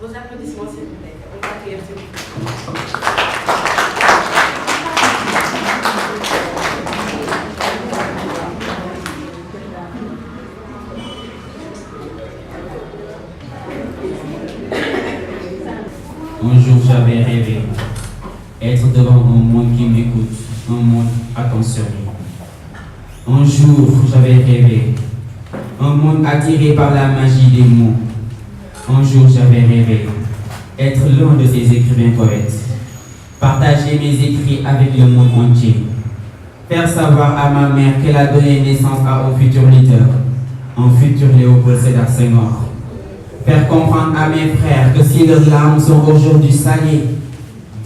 Vos applaudissements, s'il vous plaît. On va accueillir s'il vous plaît. Un jour, j'avais rêvé être devant un monde qui m'écoute, un monde attentionné. Un jour, j'avais rêvé un monde attiré par la magie des mots. Un jour, j'avais rêvé être l'un de ces écrivains poètes, partager mes écrits avec le monde entier, faire savoir à ma mère qu'elle a donné naissance à un futur leader, un futur Léopold Sédar Senghor. Faire comprendre à mes frères que si leurs larmes sont aujourd'hui salées,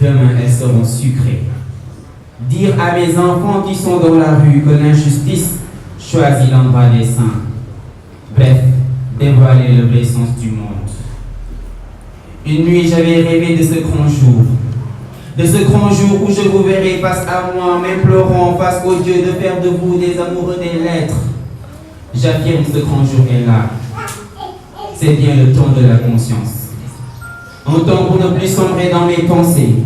demain elles seront sucrées. Dire à mes enfants qui sont dans la rue que l'injustice choisit l'endroit des saints. Bref, dévoiler le vrai sens du monde. Une nuit, j'avais rêvé de ce grand jour. De ce grand jour où je vous verrai face à moi, m'implorant face au Dieu de faire de vous des amoureux des lettres. J'affirme, ce grand jour est là. C'est bien le temps de la conscience. Un temps pour ne plus sombrer dans mes pensées.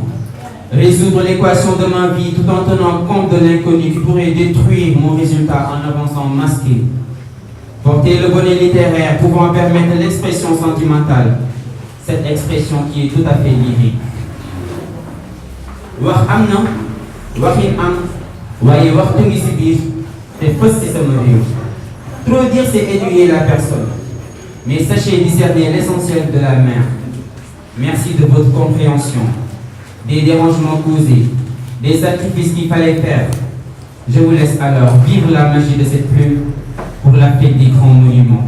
Résoudre l'équation de ma vie tout en tenant compte de l'inconnu qui pourrait détruire mon résultat en avançant masqué. Porter le bonnet littéraire pouvant permettre l'expression sentimentale. Cette expression qui est tout à fait lyrique. Wax am na waxin am waaye waxtu ngi si biir te fës ci sama réew. Trop dire c'est énuyer la personne. Mais sachez discerner l'essentiel de la mère. Merci de votre compréhension, des dérangements causés, des sacrifices qu'il fallait faire. Je vous laisse alors vivre la magie de cette plume pour la fête des grands monuments.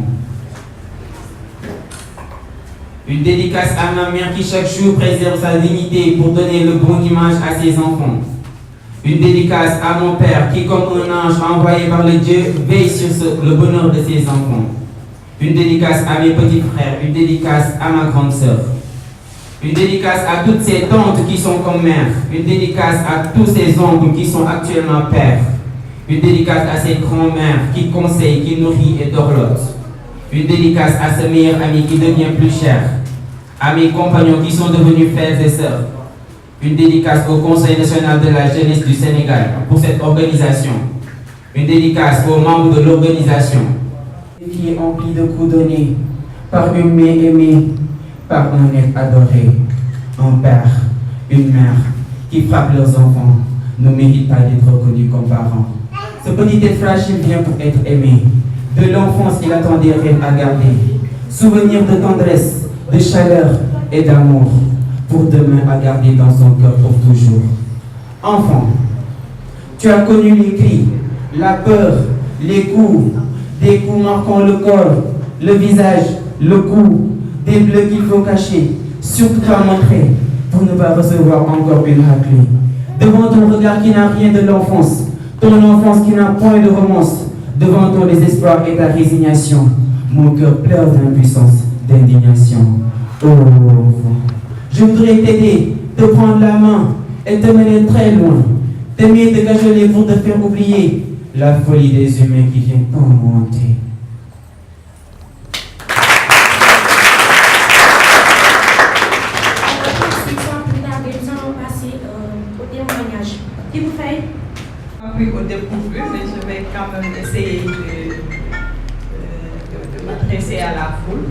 Une dédicace à ma mère qui chaque jour préserve sa dignité pour donner le bon image à ses enfants. Une dédicace à mon père qui, comme un ange envoyé par le Dieu, veille sur le bonheur de ses enfants. Une dédicace à mes petits frères, une dédicace à ma grande sœur. Une dédicace à toutes ces tantes qui sont comme mères. Une dédicace à tous ces oncles qui sont actuellement pères. Une dédicace à ces grands-mères qui conseillent, qui nourrissent et dorlotent. Une dédicace à ce meilleur ami qui devient plus cher. À mes compagnons qui sont devenus frères et sœurs. Une dédicace au Conseil national de la jeunesse du Sénégal pour cette organisation. Une dédicace aux membres de l'organisation. Qui est empli de coups donnés par une mère aimée, par un être adoré. Un père, une mère qui frappe leurs enfants ne mérite pas d'être reconnus comme parents. Ce petit être fragile vient pour être aimé. De l'enfance, il attend des rêves à garder. Souvenirs de tendresse, de chaleur et d'amour. Pour demain à garder dans son cœur pour toujours. Enfant, tu as connu les cris, la peur, les coups, des coups marquant le corps, le visage, le cou, des bleus qu'il faut cacher, surtout pas montrer, pour ne pas recevoir encore une raclée. Devant ton regard qui n'a rien de l'enfance, ton enfance qui n'a point de romance, devant ton désespoir et ta résignation, mon cœur pleure d'impuissance, d'indignation. Oh enfant, je voudrais t'aider, te prendre la main et te mener très loin, t'aimer, te cajoler pour te faire oublier la folie des humains qui vient augmenter. Au dépourvu, mais je vais quand même essayer de m'adresser à la foule.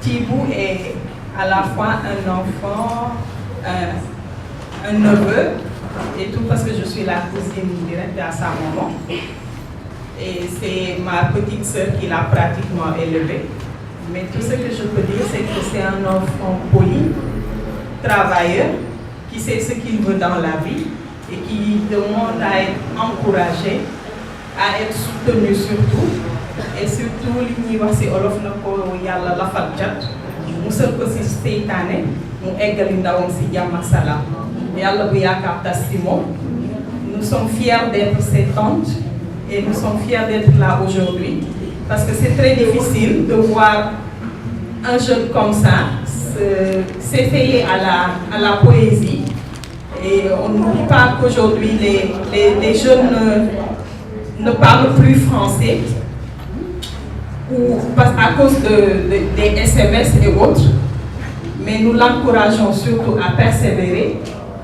Thibou est à la fois un enfant, un neveu, et tout parce que je suis la cousine directe à sa maman. Et c'est ma petite sœur qui l'a pratiquement élevé. Mais tout ce que je peux dire, c'est que c'est un enfant poli, travailleur, qui sait ce qu'il veut dans la vie et qui demande à être encouragé, à être soutenu surtout. Et surtout, li ñuy wax ci olof na ko yàlla lafal cat musal ko ci seytaane mu eggali ndawam ci jàmm ak salaam yàlla bu yaakaar tas ci moom. Nous sommes fiers d'être ses tantes et nous sommes fiers d'être là aujourd'hui parce que c'est très difficile de voir un jeune comme ça s'essayer à la poésie. Et on n'oublie pas qu'aujourd'hui les jeunes ne parlent plus français ou à cause des SMS et autres. mais nous l'encourageons surtout à persévérer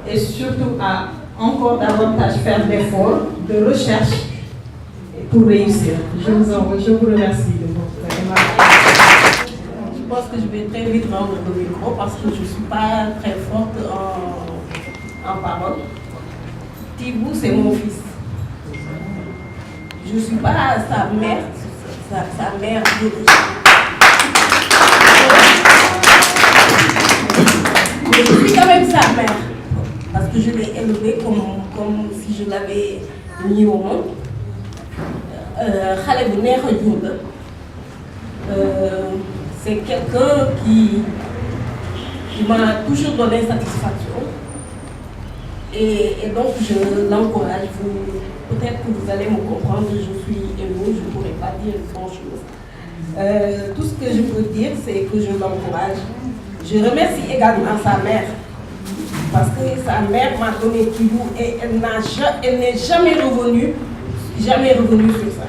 et surtout à encore davantage faire d'efforts, de recherche pour réussir. Je vous remercie de votre remarque. Je pense que je vais très vite rendre le micro parce que je ne suis pas très forte en parole. Thibou, c'est mon fils. Je ne suis pas sa mère, sa mère biologique. Mais je suis quand même sa mère, parce que je l'ai élevé comme si je l'avais mis au monde. Xale bu neex a jur la. C'est quelqu'un qui m'a toujours donné satisfaction. Et donc je l'encourage. Peut-être que vous allez me comprendre, je suis émue, je ne pourrais pas dire grand-chose. Tout ce que je peux dire, c'est que je l'encourage. Je remercie également sa mère, parce que sa mère m'a donné Thibou et elle n'est jamais revenue sur ça.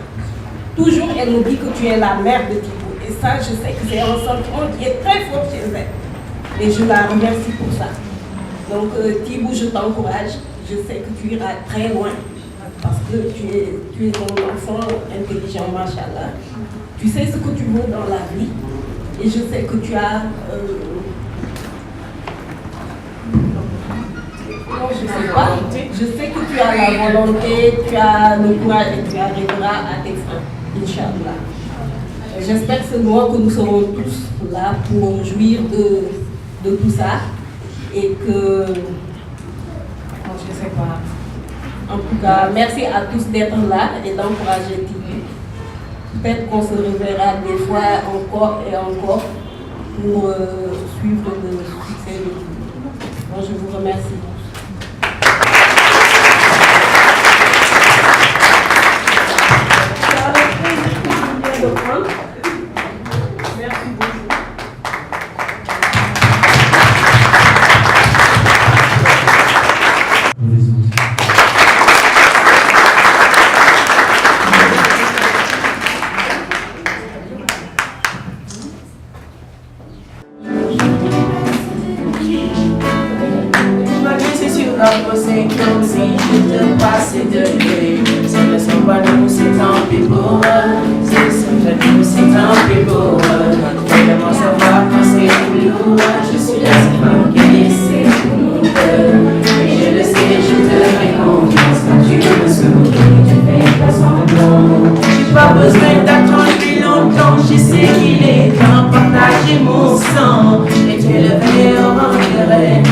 Toujours, elle me dit que tu es la mère de Thibou. Et ça, je sais que c'est un sentiment qui est très fort chez elle. Et je la remercie pour ça. Donc, Thibou, je t'encourage. Je sais que tu iras très loin. Parce que tu es un enfant intelligent, machallah. Tu sais ce que tu veux dans la vie. Et je sais que tu as... non, je ne sais pas. Je sais que tu as la volonté, tu as le courage et tu arriveras à tes fins, Inch'Allah. J'espère seulement que nous serons tous là pour jouir de tout ça. Et que... non, je ne sais pas. En tout cas, merci à tous d'être là et d'encourager Thibou. Peut-être qu'on se reverra des fois encore et encore pour suivre le succès de Thibou. Donc, je vous remercie. Merci beaucoup. C'est comme si je te passais de nuit. C'est le samba de nous, c'est tant plus beau. C'est le samba de nous, c'est tant plus beau. Vraiment savoir quand c'est plus lourd. Je suis la seule femme qui essaie pour mon cœur. Et je le sais, je te fais confiance. Quand tu me souris, tu fais pas semblant. J'ai pas besoin d'attendre depuis longtemps. Je sais qu'il est temps de partager mon sang. Et tu es le meilleur regret.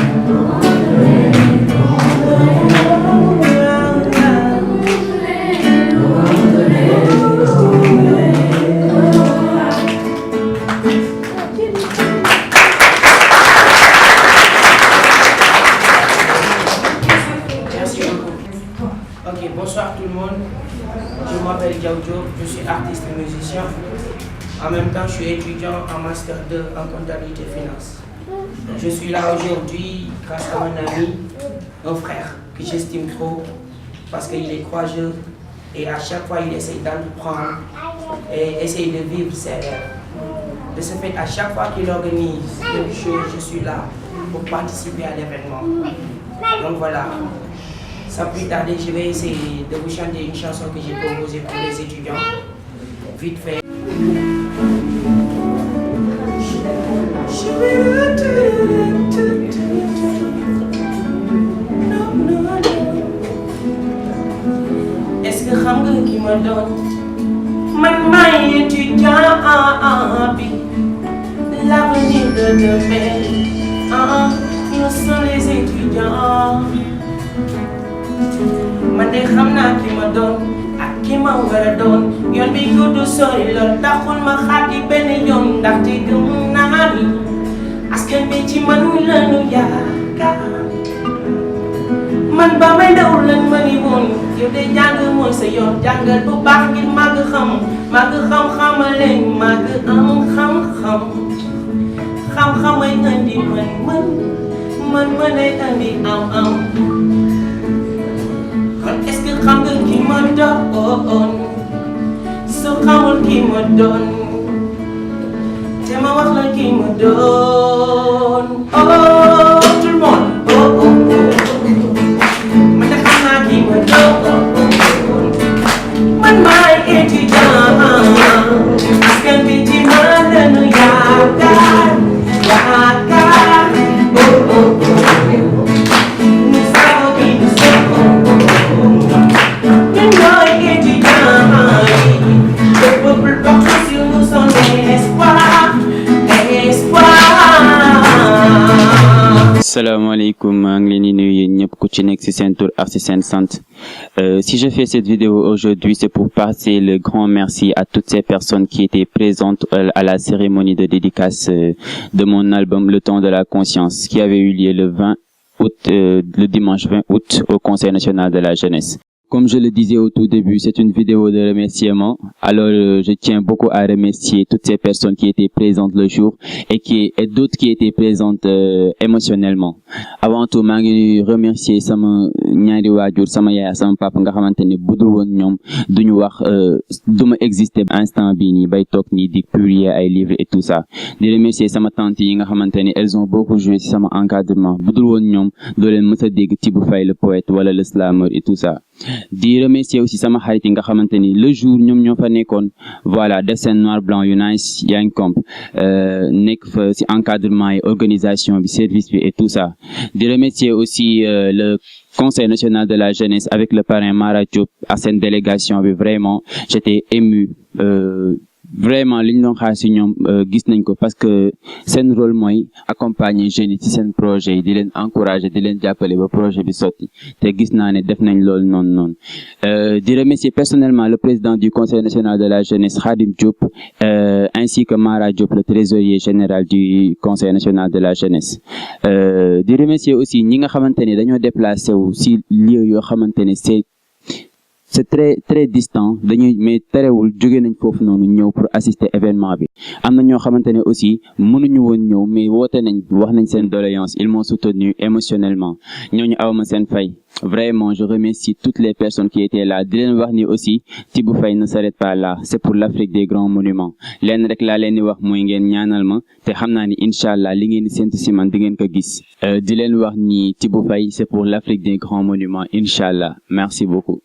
Bonsoir tout le monde, je m'appelle Diaoudjo, je suis artiste et musicien. En même temps, je suis étudiant en Master 2 en comptabilité finance. Je suis là aujourd'hui grâce à mon ami, un frère que j'estime trop parce qu'il est courageux et à chaque fois il essaie d'entreprendre et essaye de vivre ses rêves. De ce fait, à chaque fois qu'il organise quelque chose, je suis là pour participer à l'événement. Donc voilà. Sans plus tarder, je vais essayer de vous chanter une chanson que j'ai composée pour les étudiants. Vite fait. Est-ce que xam nga ki ma doon man maay étudiant bi l'avenir de demain nous sommes les étudiants. Man de xam naa ki ma doon ak ki ma war a doon yoon bi gudd sori lool taxul ma xaati benn yoon ndaxte gëm naa ni askan bi ci man lañu yaakaar. Man ba may daw lañ ma ni woon yow de jàng mooy sa yoon jàngal bu baax ngir màgg xam-xamal leen màgg am xam-xam ay indi mën ay indi am. Est-ce que xam nga ki ma doon soo xamul ki ma doon te ma wax la ki ma doon. oh, tout le monde. Oh, oh, oh. Man xam naa kii mooy man maay étudiant. Askan bi ci man lañu yaakaar. Oh, oh, oh. Nous savons qui nous sommes. Ñun ñooy étudiants yi. Le peuple porte sur nous son espoir. Salaamaaleykum, maa ngi leen di nuyu yéen ñëpp ku ci nekk ci seen tur ak ci seen sant. Si je fais cette vidéo aujourd'hui, c'est pour passer le grand merci à toutes ces personnes qui étaient présentes à la cérémonie de dédicace de mon album Le Temps de la Conscience, qui avait eu lieu le dimanche 20 août au Conseil national de la jeunesse. Comme je le disais au tout début, c'est une vidéo de remerciement. Alors, je tiens beaucoup à remercier toutes ces personnes qui étaient présentes le jour et d'autres qui étaient présentes émotionnellement. Avant tout, maa ngi remercier sama ñaari waajur, sama yaay, sama papa nga xamantene budul woon ñoom duñu wax duma exister instant bii nii bay toog nii di publier ay livres et tout ça. Di remercier sama tante yi nga xamantene elles ont beaucoup joué ci sama encadrement. Budul woon ñoom doo leen mës a dégg Thibou Faye le poète wala le slameur et tout ça. Di remercier aussi sama xarit yi nga xamanteni le jour ñoom ñoo fa nekkoon voilà def seen noir blanc yu nice yaa ngi comp nekk fa ci encadrement et organisation bi service bi et tout ça. Di remercier aussi le Conseil national de la jeunesse avec le parrain Mara Diop à seen délégation bi vraiment j'étais ému. Vraiment li ñu doon xaar ci ñoom gis nañ ko parce que seen rôle mooy accompagner jeunes yi ci seen projet yi di leen encourager di leen jàppale ba projet bi sotti te gis naa ne def nañ loolu noonu. Di remercier personnellement le président du Conseil national de la jeunesse Khadim Diop ainsi que Mara Diop le trésorier général du Conseil national de la jeunesse. Di remercier aussi ñi nga xamante ne dañoo déplacé wu ci lieu yoo xamante ne c'est très distant mais terewul jóge nañ foofu noonu ñëw pour assister événement bi. Am na ñoo xamante ne aussi mënuñu woon ñëw mais woote nañ wax nañ seen doléance, ils m'ont soutenu émotionnellement. Ñooñu awma seen fay. Vraiment, je remercie toutes les personnes qui étaient là. Di leen wax ni aussi Thibou Faye ne s'arrête pas là, c'est pour l'Afrique des grands monuments. Leen rek laa leen di wax mooy ngeen ñaanal ma te xam naa ni inshallah li ngeen di séntu ci man di ngeen ko gis. Di leen wax ni Thibou Faye c'est pour l'Afrique des grands monuments inshallah. Merci beaucoup.